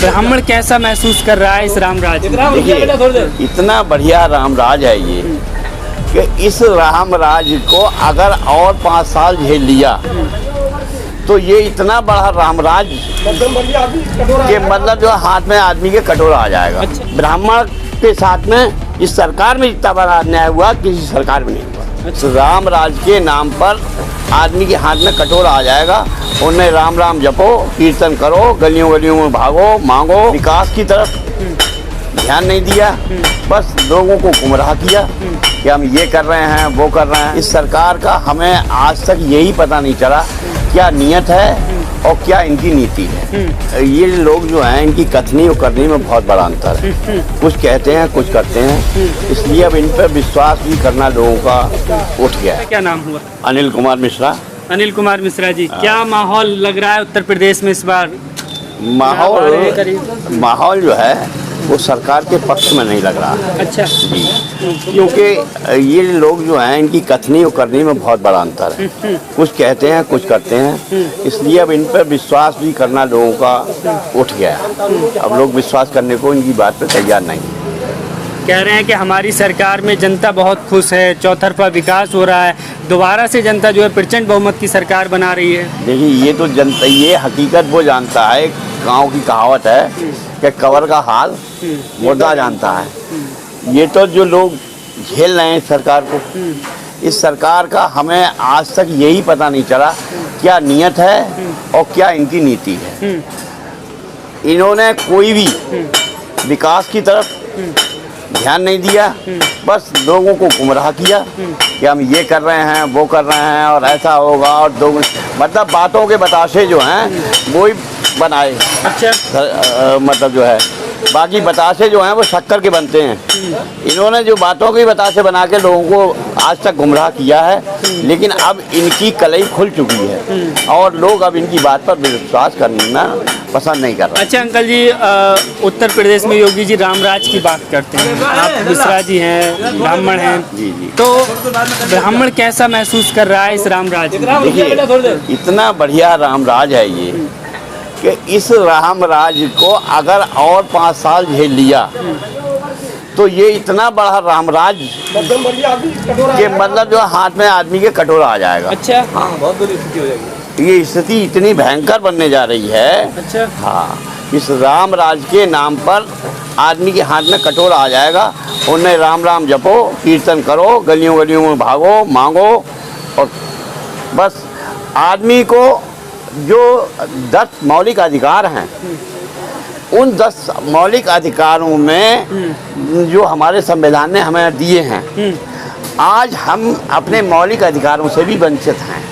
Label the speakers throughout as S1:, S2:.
S1: ब्राह्मण कैसा महसूस कर रहा है इस रामराज में?
S2: देखिए, इतना बढ़िया रामराज है ये कि इस रामराज को अगर और 5 साल झेल लिया तो ये इतना बड़ा रामराज के मतलब जो हाथ में आदमी के कटोरा आ जाएगा।
S1: अच्छा।
S2: ब्राह्मण के साथ में इस सरकार में इतना बड़ा अन्याय हुआ, किसी सरकार में नहीं हुआ।
S1: अच्छा।
S2: रामराज के नाम पर आदमी के हाथ में कटोरा आ जाएगा। उनमें राम राम जपो, कीर्तन करो, गलियों गलियों में भागो, मांगो। विकास की तरफ ध्यान नहीं दिया, बस लोगों को गुमराह किया कि हम ये कर रहे हैं, वो कर रहे हैं। इस सरकार का हमें आज तक यही पता नहीं चला क्या नियत है और क्या इनकी नीति है। ये लोग जो हैं, इनकी कथनी और करनी में बहुत बड़ा अंतर है। कुछ कहते हैं, कुछ करते हैं, इसलिए अब इन पर विश्वास भी करना लोगों का उठ गया है।
S1: क्या नाम हुआ?
S2: अनिल कुमार मिश्रा।
S1: अनिल कुमार मिश्रा जी, क्या माहौल लग रहा है उत्तर प्रदेश में इस बार?
S2: माहौल जो है वो सरकार के पक्ष में नहीं लग रहा।
S1: अच्छा
S2: जी, क्योंकि ये लोग जो हैं, इनकी कथनी और करनी में बहुत बड़ा अंतर है। कुछ कहते हैं, कुछ करते हैं, इसलिए अब इन पर विश्वास भी करना लोगों का उठ गया है। अब लोग विश्वास करने को इनकी बात पर तैयार नहीं है।
S1: कह रहे हैं कि हमारी सरकार में जनता बहुत खुश है, चौतरफा विकास हो रहा है, दोबारा से जनता जो है प्रचंड बहुमत की सरकार बना रही है।
S2: देखिए, ये तो जनता, ये हकीकत वो जानता है। गांव की कहावत है कि कवर का हाल मुर्दा जानता है। ये तो जो लोग झेल रहे हैं इस सरकार को, इस सरकार का हमें आज तक यही पता नहीं चला क्या नियत है और क्या इनकी नीति है। इन्होंने कोई भी विकास की तरफ ध्यान नहीं दिया, बस लोगों को गुमराह किया कि हम ये कर रहे हैं, वो कर रहे हैं और ऐसा होगा और दो मतलब बातों के बताशे जो हैं वो ही बनाए।
S1: अच्छा।
S2: मतलब जो है बाकी बताशे जो हैं वो शक्कर के बनते हैं। इन्होंने जो बातों के बताशे बना के लोगों को आज तक गुमराह किया है, लेकिन अब इनकी कलई खुल चुकी है और लोग अब इनकी बात पर विश्वास करना पसंद नहीं कर रहे।
S1: अच्छा अंकल जी, उत्तर प्रदेश में योगी जी रामराज की बात करते हैं, आप मिश्रा जी हैं, ब्राह्मण हैं।
S2: जी जी।
S1: तो ब्राह्मण कैसा महसूस कर रहा है इस रामराज में?
S2: देखिए, इतना बढ़िया रामराज है ये कि इस रामराज को अगर और 5 साल झेल लिया तो ये इतना बड़ा रामराज के मतलब जो हाथ में आदमी के कटोरा आ जाएगा।
S1: अच्छा।
S2: हाँ, बहुत बुरी स्थिति हो जाएगी। ये स्थिति इतनी भयंकर बनने जा रही है।
S1: अच्छा।
S2: हाँ, इस रामराज के नाम पर आदमी के हाथ में कटोरा आ जाएगा। उनमें राम राम जपो, कीर्तन करो, गलियों गलियों में भागो, मांगो और बस आदमी को जो 10 मौलिक अधिकार हैं, उन 10 मौलिक अधिकारों में जो हमारे संविधान ने हमें दिए हैं, आज हम अपने मौलिक अधिकारों से भी वंचित हैं।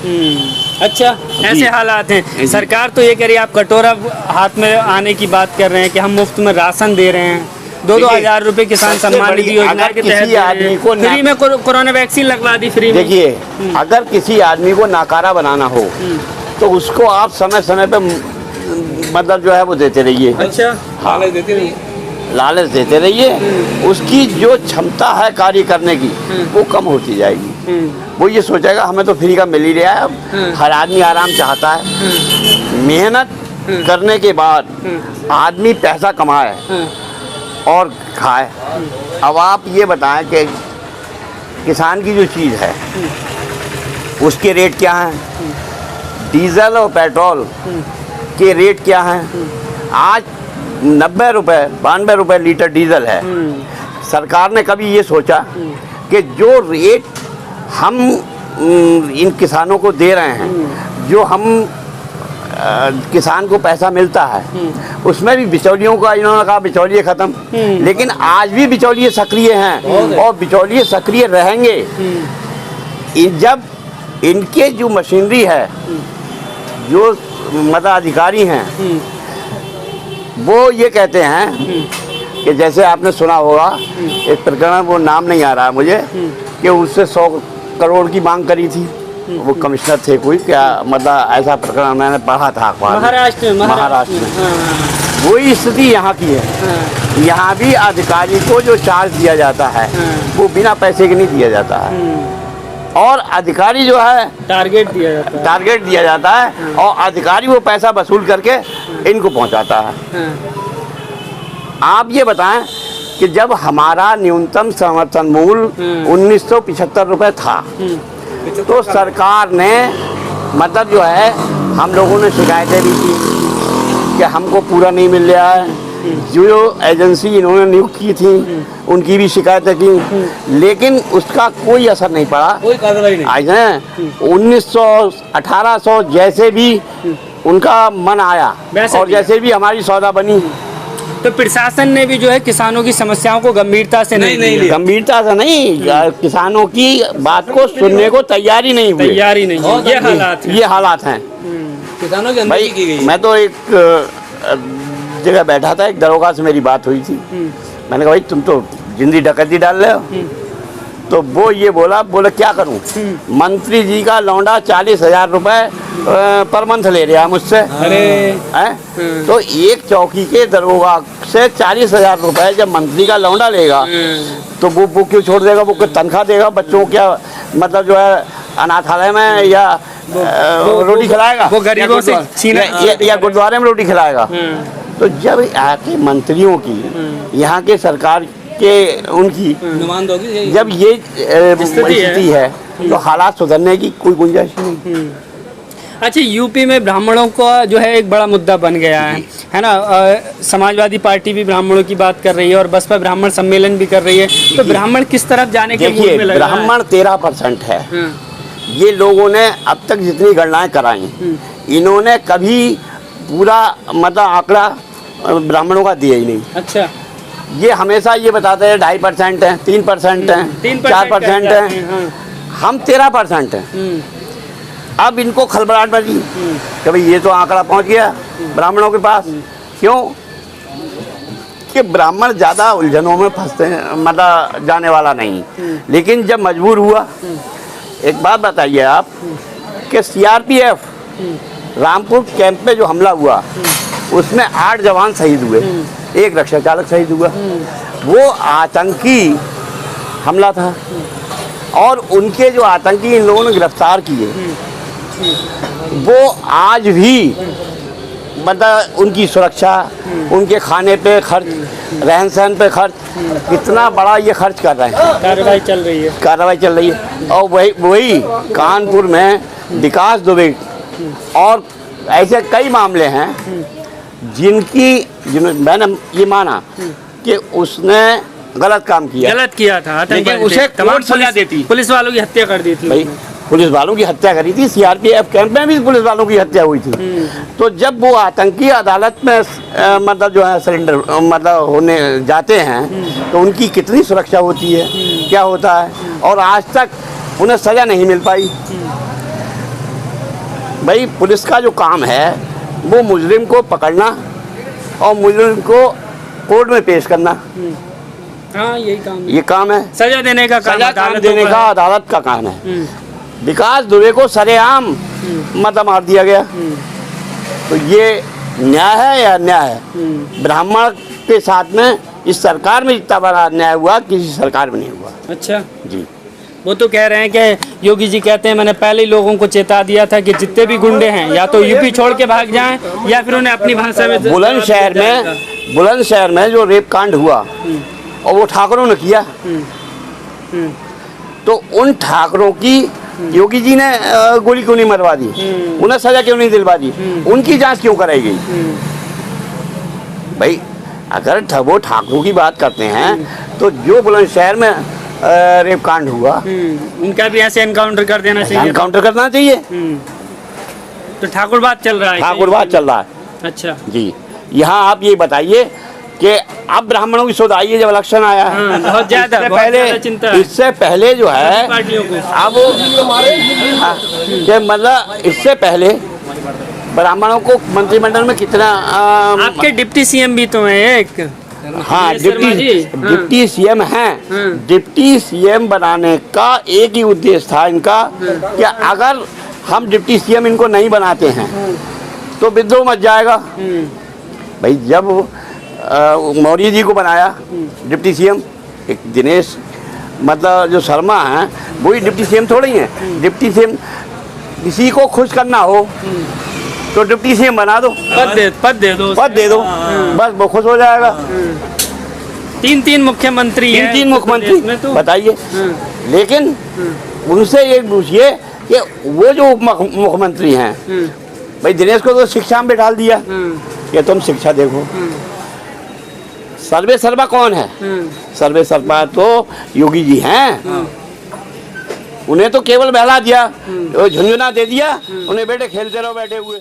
S1: अच्छा, ऐसे हालात हैं। सरकार तो ये कह रही है, आप कटोरा हाथ में आने की बात कर रहे हैं कि हम मुफ्त में राशन दे रहे हैं, 2-2 हज़ार रुपये किसान सम्मान निधि योजना के तहत
S2: आदमी को
S1: फ्री में कोरोना वैक्सीन लगवा दी फ्री में।
S2: देखिए, अगर किसी आदमी को नाकारा बनाना हो तो उसको आप समय समय पे मतलब जो है वो देते रहिए।
S1: अच्छा।
S2: हाँ, लालच देते रहिए। उसकी जो क्षमता है कार्य करने की वो कम होती जाएगी। वो ये सोचेगा हमें तो फ्री का मिल ही रहा है। अब हर आदमी आराम चाहता है। मेहनत करने के बाद आदमी पैसा कमाए और खाए। अब आप ये बताएं कि किसान की जो चीज़ है उसके रेट क्या हैं, डीजल और पेट्रोल के रेट क्या हैं। आज 90 रुपये 92 रुपये लीटर डीजल है। सरकार ने कभी ये सोचा कि जो रेट हम इन किसानों को दे रहे हैं, जो हम किसान को पैसा मिलता है, उसमें भी बिचौलियों का इन्होंने कहा बिचौलिए ख़त्म। लेकिन आज भी बिचौलिए सक्रिय हैं और बिचौलिए सक्रिय रहेंगे। जब इनके जो मशीनरी है, जो मताधिकारी हैं, वो ये कहते हैं कि जैसे आपने सुना होगा एक प्रकरण, वो नाम नहीं आ रहा मुझे, कि उससे 100 करोड़ की मांग करी थी। वो कमिश्नर थे कोई, क्या मतलब ऐसा प्रकरण मैंने पढ़ा था अखबार में। महाराष्ट्र में वही स्थिति यहाँ की है। यहाँ भी अधिकारी को जो चार्ज दिया जाता है वो बिना पैसे के नहीं दिया जाता है, और अधिकारी जो है टारगेट दिया जाता है और अधिकारी वो पैसा वसूल करके इनको पहुँचाता है। आप ये बताएं कि जब हमारा न्यूनतम समर्थन मूल्य 1975 रुपये था, तो सरकार ने मतलब जो है हम लोगों ने शिकायतें भी की कि हमको पूरा नहीं मिल रहा है। जो एजेंसी इन्होंने नियुक्त की थी उनकी भी शिकायतें की, लेकिन उसका कोई असर नहीं पड़ा,
S1: कोई कार्रवाई नहीं।
S2: आज हैं 1900 1800 जैसे भी उनका मन आया
S1: वैसे
S2: और
S1: भी
S2: जैसे भी हमारी सौदा बनी,
S1: तो प्रशासन ने भी जो है किसानों की समस्याओं को गंभीरता से नहीं लिया।
S2: गंभीरता से नहीं, किसानों की बात को सुनने को तैयारी नहीं हुई,
S1: तैयारी नहीं है। ये हालात हैं।
S2: ये हालात हैं।
S1: किसानों के
S2: भाई
S1: की गई।
S2: मैं तो एक जगह बैठा था, एक दरोगा से मेरी बात हुई थी। मैंने कहा भाई तुम तो जिंदगी डकैती डाल रहे हो, तो वो ये बोले क्या करूं, मंत्री जी का लौंडा 40,000 रुपए पर मंथ ले रहा मुझसे।
S1: अरे
S2: हैं? तो एक चौकी के दरोगा से 40,000 रुपए जब मंत्री का लौंडा लेगा तो वो क्यों छोड़ देगा, वो तनख्वाह देगा, बच्चों को क्या मतलब जो है अनाथालय में या रोटी खिलाएगा,
S1: वो गरीबों से
S2: या गुरुद्वारे में रोटी खिलाएगा। तो जब यहाँ के मंत्रियों की, यहाँ के सरकार के उनकी जब ये स्थिति है तो हालात सुधरने की कोई गुंजाइश नहीं।
S1: अच्छा, यूपी में ब्राह्मणों का जो है एक बड़ा मुद्दा बन गया है ना। समाजवादी पार्टी भी ब्राह्मणों की बात कर रही है और बसपा ब्राह्मण सम्मेलन भी कर रही है, तो ब्राह्मण किस तरफ जाने के मूड में लग रहा है?
S2: ब्राह्मण 13% है। ये लोगों ने अब तक जितनी गणनाएं कराई, इन्होंने कभी पूरा मतलब आंकड़ा ब्राह्मणों का दिया ही नहीं।
S1: अच्छा,
S2: ये हमेशा ये बताते हैं 2.5% है, 3% है, 4% है, हम 13% हैं। अब इनको खलबलाहट बची कि भाई ये तो आंकड़ा पहुंच गया ब्राह्मणों के पास। क्यों कि ब्राह्मण ज़्यादा उलझनों में फंसते हैं, मतलब जाने वाला नहीं। लेकिन जब मजबूर हुआ, एक बात बताइए आप कि सीआरपीएफ रामपुर कैंप पे जो हमला हुआ उसमें 8 जवान शहीद हुए, एक रक्षा चालक शहीद हुआ। वो आतंकी हमला था और उनके जो आतंकी इन लोगों ने गिरफ्तार किए, वो आज भी मतलब उनकी सुरक्षा, उनके खाने पे खर्च, रहन सहन पे खर्च, कितना बड़ा ये खर्च कर रहे हैं। कार्रवाई चल रही है। और वही कानपुर में विकास दुबे और ऐसे कई मामले हैं मैंने ये माना कि उसने गलत काम किया था, लेकिन उसे कोर्ट सजा देती। पुलिस वालों की हत्या कर दी थी भाई, पुलिस वालों की हत्या करी थी। सीआरपीएफ कैंप में भी पुलिस वालों की हत्या हुई थी। तो जब वो आतंकी अदालत में मतलब जो है सरेंडर मतलब होने जाते हैं तो उनकी कितनी सुरक्षा होती है, क्या होता है, और आज तक उन्हें सजा नहीं मिल पाई। भाई पुलिस का जो काम है वो मुजरिम को पकड़ना और मुजरिम को कोर्ट में पेश करना।
S1: हाँ, ये काम है। सजा देने का
S2: अदालत का काम है। विकास दुबे को सरेआम मतलब मार दिया गया, तो ये न्याय है या अन्याय है? ब्राह्मण के साथ में इस सरकार में जितना बड़ा अन्याय हुआ किसी सरकार में नहीं हुआ।
S1: अच्छा
S2: जी,
S1: वो तो कह रहे हैं कि योगी जी कहते हैं मैंने पहले ही लोगों को चेता दिया था कि जितने भी गुंडे हैं या तो यूपी छोड़ के भाग जाएं या फिर उन्हें अपनी भाषा में।
S2: बुलंदशहर में जो रेप कांड हुआ और वो ठाकरों ने किया, तो उन ठाकरों की योगी जी ने गोली क्यों नहीं मरवा दी, उन्हें सजा क्यों नहीं दिलवा दी, उनकी जांच क्यों कराई गई? भाई अगर वो ठाकरों की बात करते हैं तो जो बुलंदशहर में रेप कांड हुआ
S1: उनका भी ऐसे एनकाउंटर कर देना चाहिए।
S2: एनकाउंटर करना चाहिए।
S1: तो ठाकुरवाद चल रहा है। अच्छा
S2: जी, यहाँ आप ये बताइए कि अब ब्राह्मणों की शोध आई है जब इलेक्शन आया है।
S1: बहुत ज्यादा चिंता।
S2: इससे पहले जो है अब मतलब इससे पहले ब्राह्मणों को मंत्रिमंडल में कितना
S1: आपके डिप्टी सीएम भी तो है एक।
S2: हाँ, डिप्टी सीएम हैं। डिप्टी सीएम बनाने का एक ही उद्देश्य था इनका कि अगर हम डिप्टी सीएम इनको नहीं बनाते हैं तो विद्रोह मच जाएगा। भाई जब मौर्य जी को बनाया डिप्टी सीएम, एक दिनेश मतलब जो शर्मा हैं वही डिप्टी सीएम थोड़ी हैं। डिप्टी सीएम किसी को खुश करना हो तो डिप्टी सीएम बना दो,
S1: पद दे दो,
S2: पद दे दो, बस वो खुश हो जाएगा।
S1: 3 मुख्यमंत्री हैं
S2: तीन मुख्यमंत्री
S1: में तो।
S2: बताइए, लेकिन उनसे ये पूछिए कि वो जो मुख्यमंत्री हैं, भाई दिनेश को तो शिक्षा में बिठा दिया कि तुम शिक्षा देखो। सर्वे सर्वा कौन है? सर्वे सर्वा तो योगी जी हैं। उन्हें तो केवल बहला दिया, झुंझुना दे दिया, उन्हें बेटे खेलते रहो बैठे हुए।